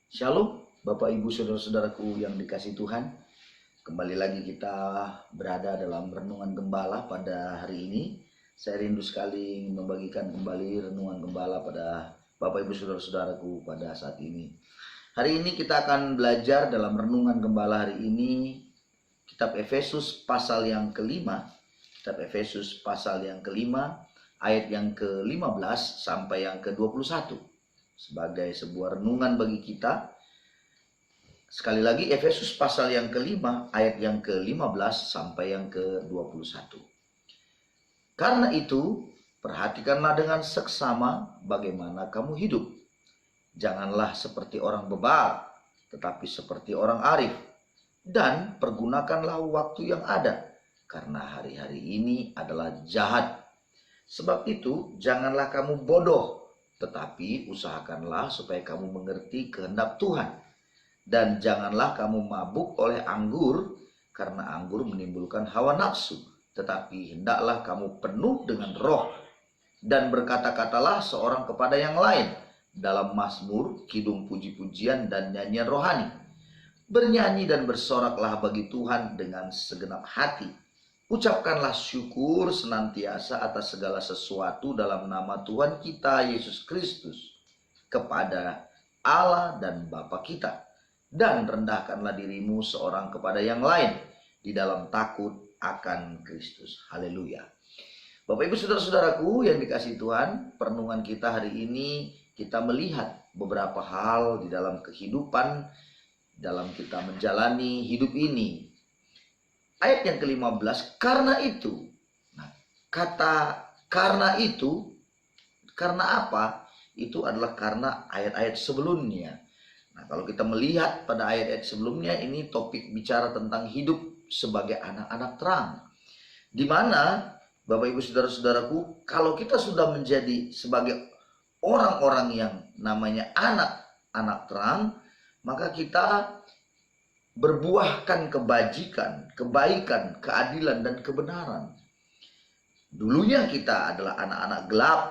Shalom, Bapak Ibu Saudara-saudaraku yang dikasihi Tuhan. Kembali lagi kita berada dalam renungan gembala pada hari ini. Saya rindu sekali membagikan kembali renungan gembala pada Bapak Ibu Saudara-saudaraku pada saat ini. Hari ini kita akan belajar dalam renungan gembala hari ini Kitab Efesus pasal yang kelima. Kitab Efesus pasal yang kelima, ayat yang ke-15 sampai yang ke-21. Sebagai sebuah renungan bagi kita. Sekali lagi, Efesus pasal yang kelima, ayat yang ke-15 sampai yang ke-21. Karena itu, perhatikanlah dengan seksama bagaimana kamu hidup. Janganlah seperti orang bebal, tetapi seperti orang arif. Dan pergunakanlah waktu yang ada, karena hari-hari ini adalah jahat. Sebab itu, janganlah kamu bodoh, tetapi usahakanlah supaya kamu mengerti kehendak Tuhan. Dan janganlah kamu mabuk oleh anggur, karena anggur menimbulkan hawa nafsu. Tetapi hendaklah kamu penuh dengan roh. Dan berkata-katalah seorang kepada yang lain, dalam mazmur, kidung puji-pujian dan nyanyian rohani. Bernyanyi dan bersoraklah bagi Tuhan dengan segenap hati. Ucapkanlah syukur senantiasa atas segala sesuatu dalam nama Tuhan kita Yesus Kristus kepada Allah dan Bapa kita. Dan rendahkanlah dirimu seorang kepada yang lain di dalam takut akan Kristus. Haleluya. Bapak Ibu Saudara-saudaraku yang dikasihi Tuhan, perenungan kita hari ini kita melihat beberapa hal di dalam kehidupan, dalam kita menjalani hidup ini. Ayat yang ke-15, karena itu. Nah, kata karena itu, karena apa? Itu adalah karena ayat-ayat sebelumnya. Nah, kalau kita melihat pada ayat-ayat sebelumnya, ini topik bicara tentang hidup sebagai anak-anak terang. Di mana, Bapak Ibu Saudara-saudaraku, kalau kita sudah menjadi sebagai orang-orang yang namanya anak-anak terang, maka kita berbuahkan kebajikan, kebaikan, keadilan, dan kebenaran. Dulunya kita adalah anak-anak gelap,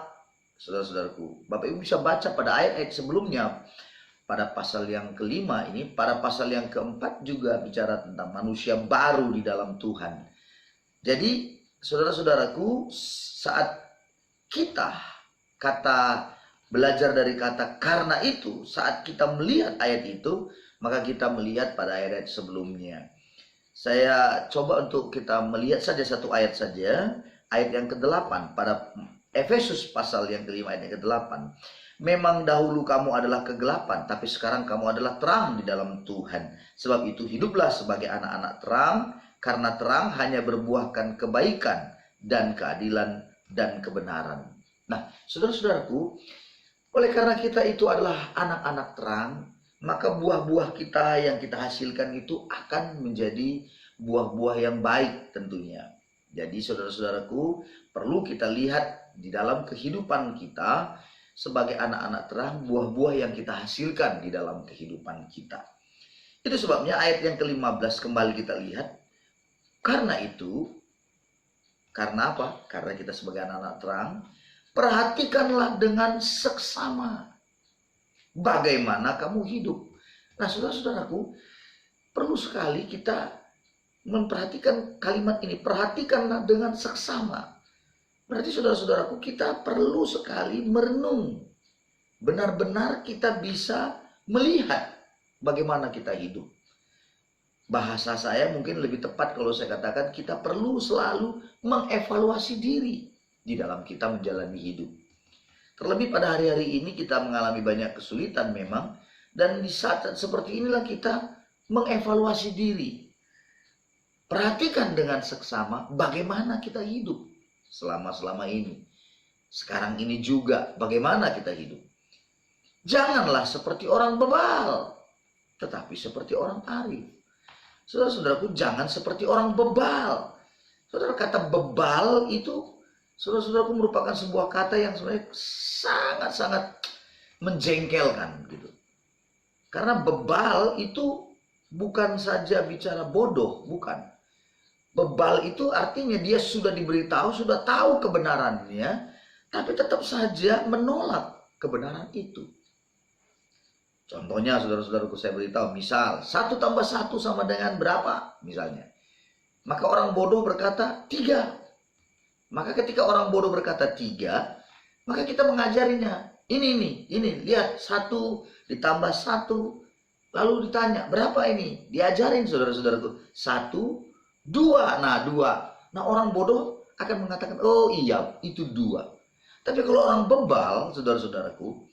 saudara-saudaraku. Bapak Ibu bisa baca pada ayat-ayat sebelumnya. Pada pasal yang kelima ini, pada pasal yang keempat juga bicara tentang manusia baru di dalam Tuhan. Jadi, saudara-saudaraku, saat kita belajar dari kata karena itu, saat kita melihat ayat itu, maka kita melihat pada ayat sebelumnya. Saya coba untuk kita melihat saja satu ayat saja. Ayat yang ke-8 pada Efesus pasal yang kelima ayat yang ke-8. Memang dahulu kamu adalah kegelapan, tapi sekarang kamu adalah terang di dalam Tuhan. Sebab itu hiduplah sebagai anak-anak terang, karena terang hanya berbuahkan kebaikan dan keadilan dan kebenaran. Nah, saudara-saudaraku, oleh karena kita itu adalah anak-anak terang, maka buah-buah kita yang kita hasilkan itu akan menjadi buah-buah yang baik tentunya. Jadi saudara-saudaraku, perlu kita lihat di dalam kehidupan kita sebagai anak-anak terang, buah-buah yang kita hasilkan di dalam kehidupan kita. Itu sebabnya ayat yang ke-15 kembali kita lihat. Karena itu, karena apa? Karena kita sebagai anak-anak terang, perhatikanlah dengan seksama bagaimana kamu hidup. Nah, saudara-saudaraku, perlu sekali kita memperhatikan kalimat ini. Perhatikanlah dengan seksama. Berarti saudara-saudaraku, kita perlu sekali merenung. Benar-benar kita bisa melihat bagaimana kita hidup. Bahasa saya mungkin lebih tepat kalau saya katakan kita perlu selalu mengevaluasi diri di dalam kita menjalani hidup. Terlebih pada hari-hari ini kita mengalami banyak kesulitan memang. Dan di saat seperti inilah kita mengevaluasi diri. Perhatikan dengan seksama bagaimana kita hidup selama ini. Sekarang ini juga bagaimana kita hidup. Janganlah seperti orang bebal, tetapi seperti orang arif. Saudara-saudaraku, jangan seperti orang bebal. Saudara, kata bebal itu, saudara-saudaraku, merupakan sebuah kata yang sebenarnya sangat-sangat menjengkelkan gitu. Karena bebal itu bukan saja bicara bodoh, bukan. Bebal itu artinya dia sudah diberitahu, sudah tahu kebenarannya, tapi tetap saja menolak kebenaran itu. Contohnya saudara-saudaraku saya beritahu, misal 1 tambah 1 sama dengan berapa misalnya. Maka orang bodoh berkata 3. Maka ketika orang bodoh berkata 3, maka kita mengajarinya. Ini, lihat 1 ditambah 1. Lalu ditanya, berapa ini? Diajarin saudara-saudaraku. 1, 2. Nah, 2. Nah, orang bodoh akan mengatakan, oh iya, itu 2. Tapi kalau orang bebal, saudara-saudaraku,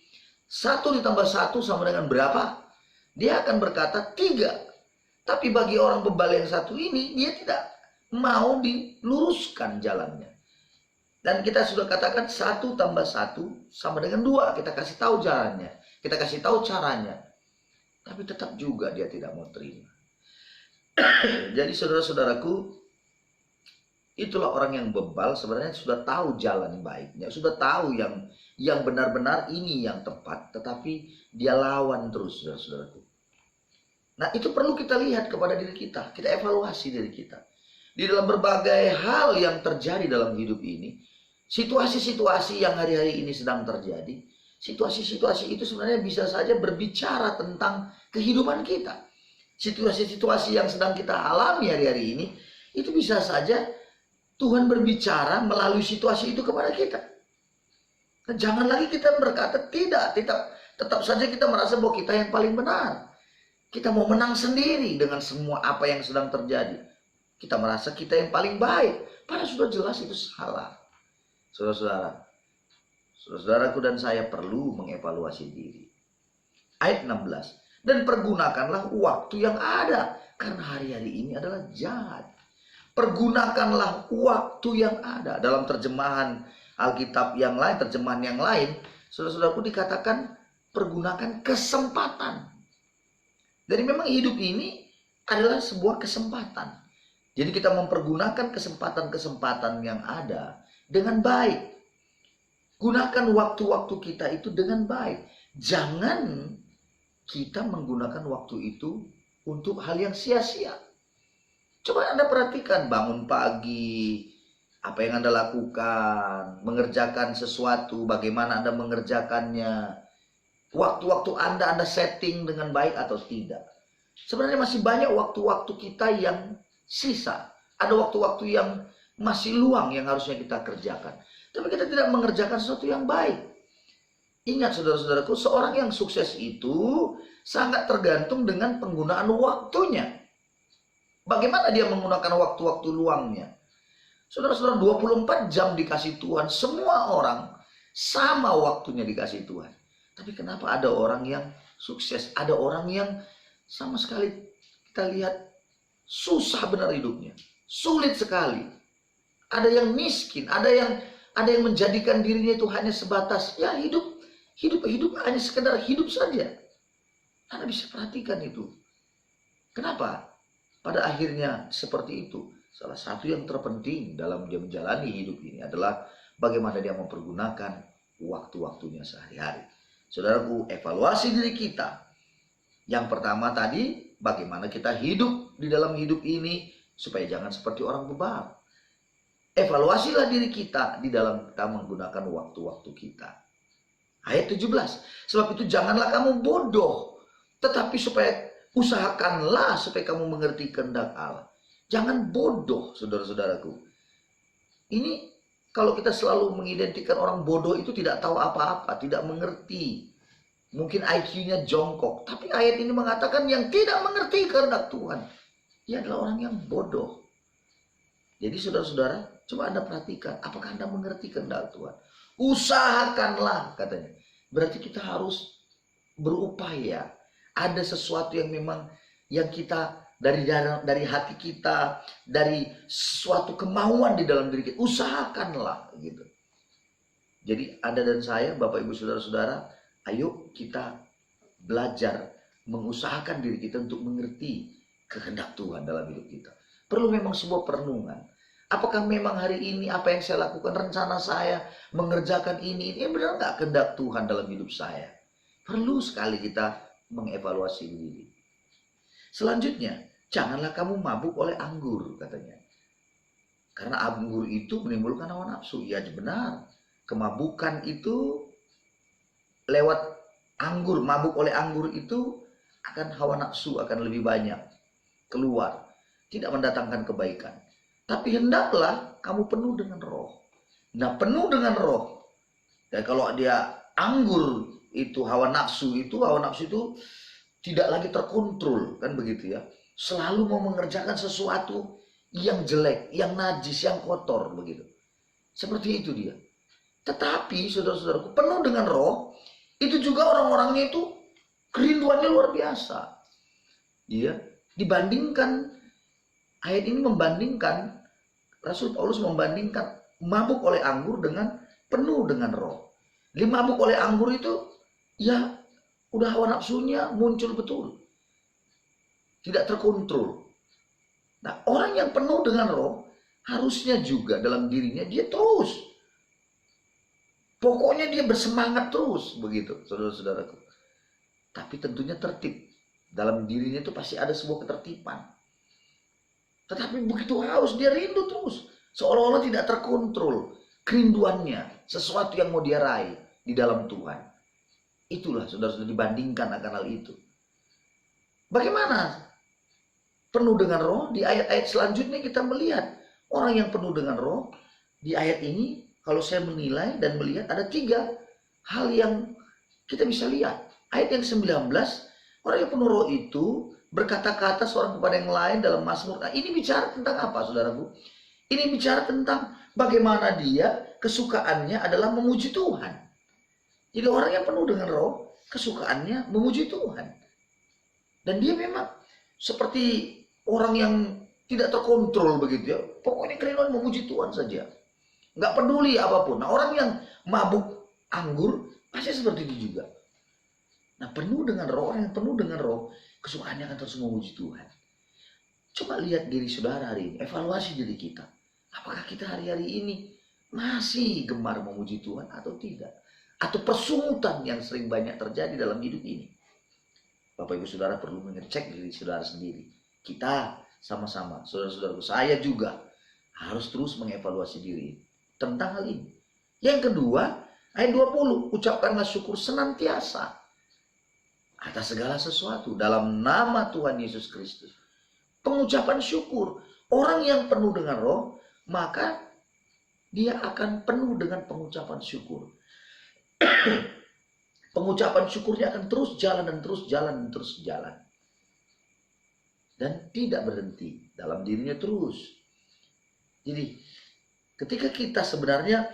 1 ditambah 1 sama dengan berapa? Dia akan berkata 3. Tapi bagi orang bebal yang satu ini, dia tidak mau diluruskan jalannya. Dan kita sudah katakan 1 tambah 1 sama dengan 2. Kita kasih tahu jalannya. Kita kasih tahu caranya. Tapi tetap juga dia tidak mau terima. Jadi saudara-saudaraku, itulah orang yang bebal sebenarnya sudah tahu jalan baiknya. Sudah tahu yang benar-benar ini yang tepat. Tetapi dia lawan terus saudara-saudaraku. Nah, itu perlu kita lihat kepada diri kita. Kita evaluasi diri kita. Di dalam berbagai hal yang terjadi dalam hidup ini, situasi-situasi yang hari-hari ini sedang terjadi, situasi-situasi itu sebenarnya bisa saja berbicara tentang kehidupan kita. Situasi-situasi yang sedang kita alami hari-hari ini, itu bisa saja Tuhan berbicara melalui situasi itu kepada kita. Nah, jangan lagi kita berkata tidak, tetap saja kita merasa bahwa kita yang paling benar. Kita mau menang sendiri dengan semua apa yang sedang terjadi. Kita merasa kita yang paling baik. Padahal sudah jelas itu salah. Saudara-saudaraku dan saya perlu mengevaluasi diri. Ayat 16. Dan pergunakanlah waktu yang ada. Karena hari-hari ini adalah jahat. Pergunakanlah waktu yang ada. Dalam terjemahan Alkitab yang lain, terjemahan yang lain, saudara-saudaraku dikatakan pergunakan kesempatan. Jadi memang hidup ini adalah sebuah kesempatan. Jadi kita mempergunakan kesempatan-kesempatan yang ada dengan baik. Gunakan waktu-waktu kita itu dengan baik. Jangan kita menggunakan waktu itu untuk hal yang sia-sia. Coba Anda perhatikan, bangun pagi, apa yang Anda lakukan, mengerjakan sesuatu, bagaimana Anda mengerjakannya. Waktu-waktu Anda setting dengan baik atau tidak. Sebenarnya masih banyak waktu-waktu kita yang sisa. Ada waktu-waktu yang masih luang yang harusnya kita kerjakan. Tapi kita tidak mengerjakan sesuatu yang baik. Ingat saudara-saudaraku, seorang yang sukses itu sangat tergantung dengan penggunaan waktunya. Bagaimana dia menggunakan waktu-waktu luangnya? Saudara-saudara, 24 jam dikasih Tuhan. Semua orang sama waktunya dikasih Tuhan. Tapi kenapa ada orang yang sukses, ada orang yang sama sekali kita lihat susah benar hidupnya, sulit sekali. Ada yang miskin, ada yang menjadikan dirinya itu hanya sebatas ya hidup hanya sekedar hidup saja. Anda bisa perhatikan itu. Kenapa? Pada akhirnya seperti itu. Salah satu yang terpenting dalam dia menjalani hidup ini adalah bagaimana dia mempergunakan waktu-waktunya sehari-hari. Saudaraku, evaluasi diri kita. Yang pertama tadi, bagaimana kita hidup di dalam hidup ini supaya jangan seperti orang bebal. Evaluasilah diri kita di dalam kita menggunakan waktu-waktu kita. Ayat 17. Sebab itu janganlah kamu bodoh, tetapi usahakanlah supaya kamu mengerti kehendak Allah. Jangan bodoh, saudara-saudaraku. Ini kalau kita selalu mengidentikan orang bodoh itu tidak tahu apa-apa, tidak mengerti. Mungkin IQ-nya jongkok. Tapi ayat ini mengatakan yang tidak mengerti kehendak Tuhan. Dia adalah orang yang bodoh. Jadi saudara-saudara, coba Anda perhatikan. Apakah Anda mengerti kehendak Tuhan? Usahakanlah katanya. Berarti kita harus berupaya. Ada sesuatu yang memang yang kita dari hati kita, dari suatu kemauan di dalam diri kita, usahakanlah gitu. Jadi Anda dan saya, Bapak Ibu Saudara-saudara, ayo kita belajar mengusahakan diri kita untuk mengerti kehendak Tuhan dalam hidup kita. Perlu memang sebuah perenungan. Apakah memang hari ini apa yang saya lakukan, rencana saya mengerjakan ini benar nggak kehendak Tuhan dalam hidup saya? Perlu sekali kita mengevaluasi diri. Selanjutnya, janganlah kamu mabuk oleh anggur, katanya. Karena anggur itu menimbulkan hawa nafsu. Ya benar, kemabukan itu lewat anggur, mabuk oleh anggur itu akan hawa nafsu akan lebih banyak keluar, tidak mendatangkan kebaikan. Tapi hendaklah kamu penuh dengan roh. Nah, penuh dengan roh. Dan kalau dia anggur itu hawa nafsu itu tidak lagi terkontrol, kan begitu ya. Selalu mau mengerjakan sesuatu yang jelek, yang najis, yang kotor begitu. Seperti itu dia. Tetapi saudara-saudaraku, penuh dengan roh, itu juga orang-orangnya itu kerinduannya luar biasa. Iya, dibandingkan ayat ini membandingkan, Rasul Paulus membandingkan mabuk oleh anggur dengan penuh dengan roh. Jadi mabuk oleh anggur itu ya udah hawa nafsunya muncul betul, tidak terkontrol. Nah, orang yang penuh dengan roh harusnya juga dalam dirinya dia terus, pokoknya dia bersemangat terus begitu, saudara-saudaraku. Tapi tentunya tertib. Dalam dirinya itu pasti ada sebuah ketertiban. Tetapi begitu haus, dia rindu terus. Seolah-olah tidak terkontrol kerinduannya, sesuatu yang mau dia raih di dalam Tuhan. Itulah saudara-saudara, dibandingkan akan hal itu. Bagaimana penuh dengan roh? Di ayat-ayat selanjutnya kita melihat orang yang penuh dengan roh. Di ayat ini kalau saya menilai dan melihat ada 3 hal yang kita bisa lihat. Ayat yang 19, orang yang penuh roh itu berkata-kata seorang kepada yang lain dalam Mazmur. Nah, ini bicara tentang apa, saudaraku? Ini bicara tentang bagaimana dia kesukaannya adalah memuji Tuhan. Jadi orang yang penuh dengan roh, kesukaannya memuji Tuhan. Dan dia memang seperti orang yang tidak terkontrol begitu ya. Pokoknya kerinduan memuji Tuhan saja. Nggak peduli apapun. Nah, orang yang mabuk anggur pasti seperti itu juga. Nah, penuh dengan roh, orang yang penuh dengan roh, kesukaannya akan terus memuji Tuhan. Coba lihat diri saudara hari ini, evaluasi diri kita. Apakah kita hari-hari ini masih gemar memuji Tuhan atau tidak? Atau persungutan yang sering banyak terjadi dalam hidup ini? Bapak Ibu Saudara perlu mengecek diri saudara sendiri. Kita sama-sama, saudara-saudaraku, saya juga harus terus mengevaluasi diri tentang hal ini. Yang kedua, ayat 20, ucapkanlah syukur senantiasa atas segala sesuatu dalam nama Tuhan Yesus Kristus. Pengucapan syukur. Orang yang penuh dengan roh, maka dia akan penuh dengan pengucapan syukur. Pengucapan syukurnya akan terus jalan dan terus jalan dan terus jalan. Dan tidak berhenti dalam dirinya terus. Jadi ketika kita sebenarnya,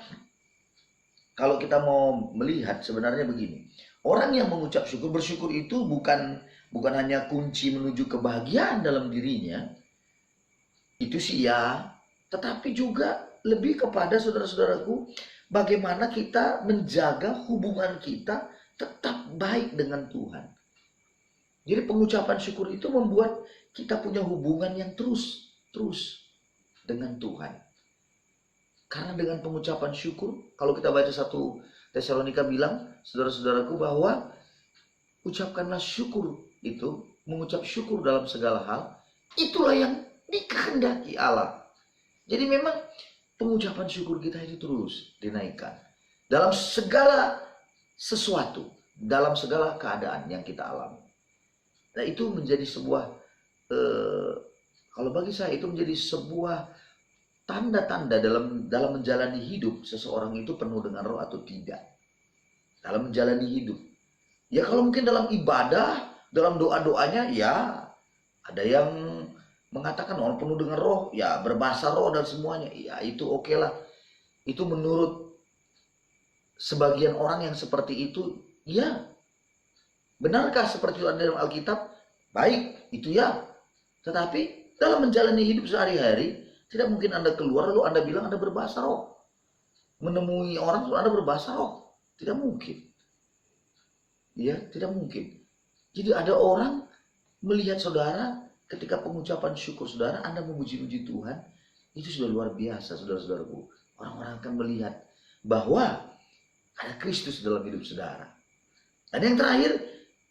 kalau kita mau melihat sebenarnya begini. Orang yang mengucap syukur, bersyukur itu bukan hanya kunci menuju kebahagiaan dalam dirinya. Itu sih ya. Tetapi juga lebih kepada saudara-saudaraku, bagaimana kita menjaga hubungan kita tetap baik dengan Tuhan. Jadi pengucapan syukur itu membuat kita punya hubungan yang terus dengan Tuhan. Karena dengan pengucapan syukur, kalau kita baca 1 Tesalonika bilang, saudara-saudaraku, bahwa ucapkanlah syukur itu, mengucap syukur dalam segala hal, itulah yang dikehendaki Allah. Jadi memang pengucapan syukur kita itu terus dinaikkan. Dalam segala sesuatu, dalam segala keadaan yang kita alami. Nah, itu menjadi sebuah, kalau bagi saya itu menjadi sebuah tanda-tanda dalam menjalani hidup seseorang itu penuh dengan roh atau tidak. Dalam menjalani hidup. Ya kalau mungkin dalam ibadah, dalam doa-doanya ya ada yang mengatakan orang penuh dengan roh, ya berbahasa roh dan semuanya. Ya itu oke lah. Itu menurut sebagian orang yang seperti itu, ya. Benarkah seperti itu ada dalam Alkitab? Baik, itu ya. Tetapi dalam menjalani hidup sehari-hari, tidak mungkin Anda keluar lalu Anda bilang Anda berbahasa roh. Menemui orang lalu Anda berbahasa roh. Tidak mungkin. Ya, tidak mungkin. Jadi ada orang melihat saudara ketika pengucapan syukur saudara, Anda memuji-muji Tuhan, itu sudah luar biasa, saudara-saudaraku. Orang-orang akan melihat bahwa ada Kristus dalam hidup saudara. Dan yang terakhir,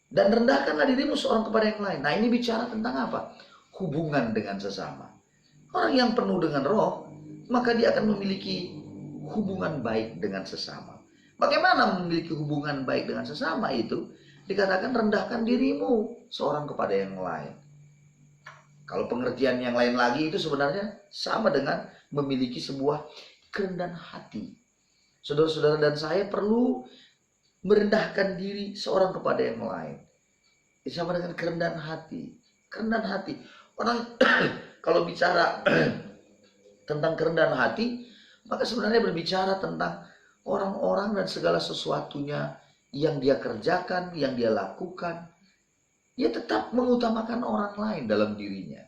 dan rendahkanlah dirimu seorang kepada yang lain. Nah, ini bicara tentang apa? Hubungan dengan sesama. Orang yang penuh dengan roh, maka dia akan memiliki hubungan baik dengan sesama. Bagaimana memiliki hubungan baik dengan sesama itu? Dikatakan rendahkan dirimu seorang kepada yang lain. Kalau pengertian yang lain lagi itu sebenarnya sama dengan memiliki sebuah kerendahan hati. Saudara-saudara dan saya perlu merendahkan diri seorang kepada yang lain. Itu sama dengan kerendahan hati. Kerendahan hati. Orang kalau bicara tentang kerendahan hati, maka sebenarnya berbicara tentang orang-orang dan segala sesuatunya yang dia kerjakan, yang dia lakukan. Dia tetap mengutamakan orang lain dalam dirinya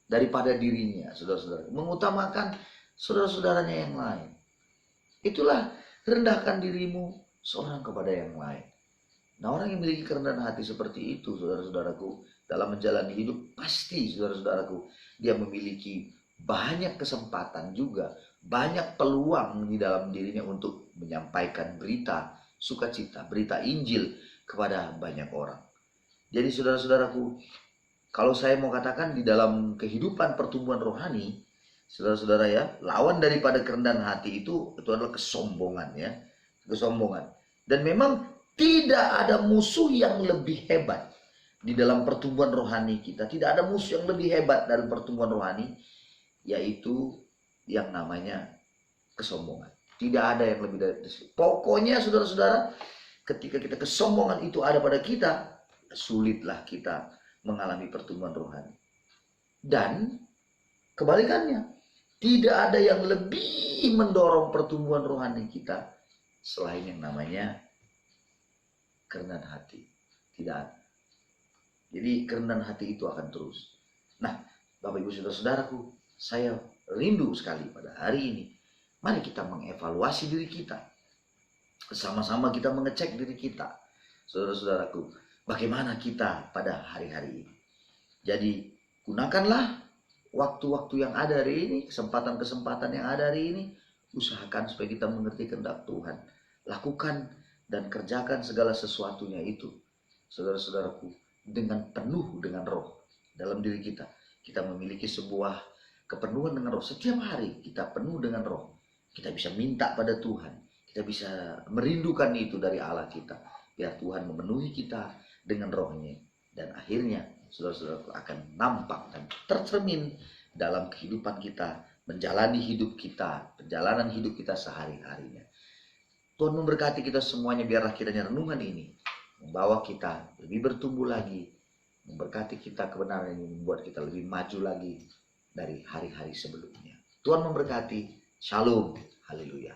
daripada dirinya, saudara-saudara. Mengutamakan saudara-saudaranya yang lain. Itulah rendahkan dirimu seorang kepada yang lain. Nah, orang yang memiliki kerendahan hati seperti itu, saudara-saudaraku, dalam menjalani hidup, pasti saudara-saudaraku, dia memiliki banyak kesempatan juga, banyak peluang di dalam dirinya untuk menyampaikan berita sukacita, berita Injil kepada banyak orang. Jadi saudara-saudaraku, kalau saya mau katakan di dalam kehidupan pertumbuhan rohani, saudara-saudara ya, lawan daripada kerendahan hati itu adalah kesombongan ya, kesombongan. Dan memang tidak ada musuh yang lebih hebat di dalam pertumbuhan rohani kita. Tidak ada musuh yang lebih hebat dalam pertumbuhan rohani, yaitu yang namanya kesombongan. Tidak ada yang lebih dari itu. Pokoknya saudara-saudara, ketika kita kesombongan itu ada pada kita, sulitlah kita mengalami pertumbuhan rohani. Dan kebalikannya, tidak ada yang lebih mendorong pertumbuhan rohani kita selain yang namanya kerendahan hati. Tidak ada. Jadi kerendahan hati itu akan terus. Nah, Bapak Ibu Saudara-saudaraku, saya rindu sekali pada hari ini. Mari kita mengevaluasi diri kita. Sama-sama kita mengecek diri kita. Saudara-saudaraku, bagaimana kita pada hari-hari ini. Jadi gunakanlah waktu-waktu yang ada hari ini, kesempatan-kesempatan yang ada hari ini. Usahakan supaya kita mengerti kehendak Tuhan. Lakukan dan kerjakan segala sesuatunya itu, saudara-saudaraku, dengan penuh dengan roh dalam diri kita. Kita memiliki sebuah kepenuhan dengan roh. Setiap hari kita penuh dengan roh. Kita bisa minta pada Tuhan. Kita bisa merindukan itu dari Allah kita. Biar Tuhan memenuhi kita dengan rohnya. Dan akhirnya saudara-saudaraku akan nampak dan tercermin dalam kehidupan kita. Menjalani hidup kita. Perjalanan hidup kita sehari-harinya. Tuhan memberkati kita semuanya. Biarlah kiranya renungan ini membawa kita lebih bertumbuh lagi. Memberkati kita kebenaran ini. Membuat kita lebih maju lagi dari hari-hari sebelumnya. Tuhan memberkati. Shalom. Haleluya.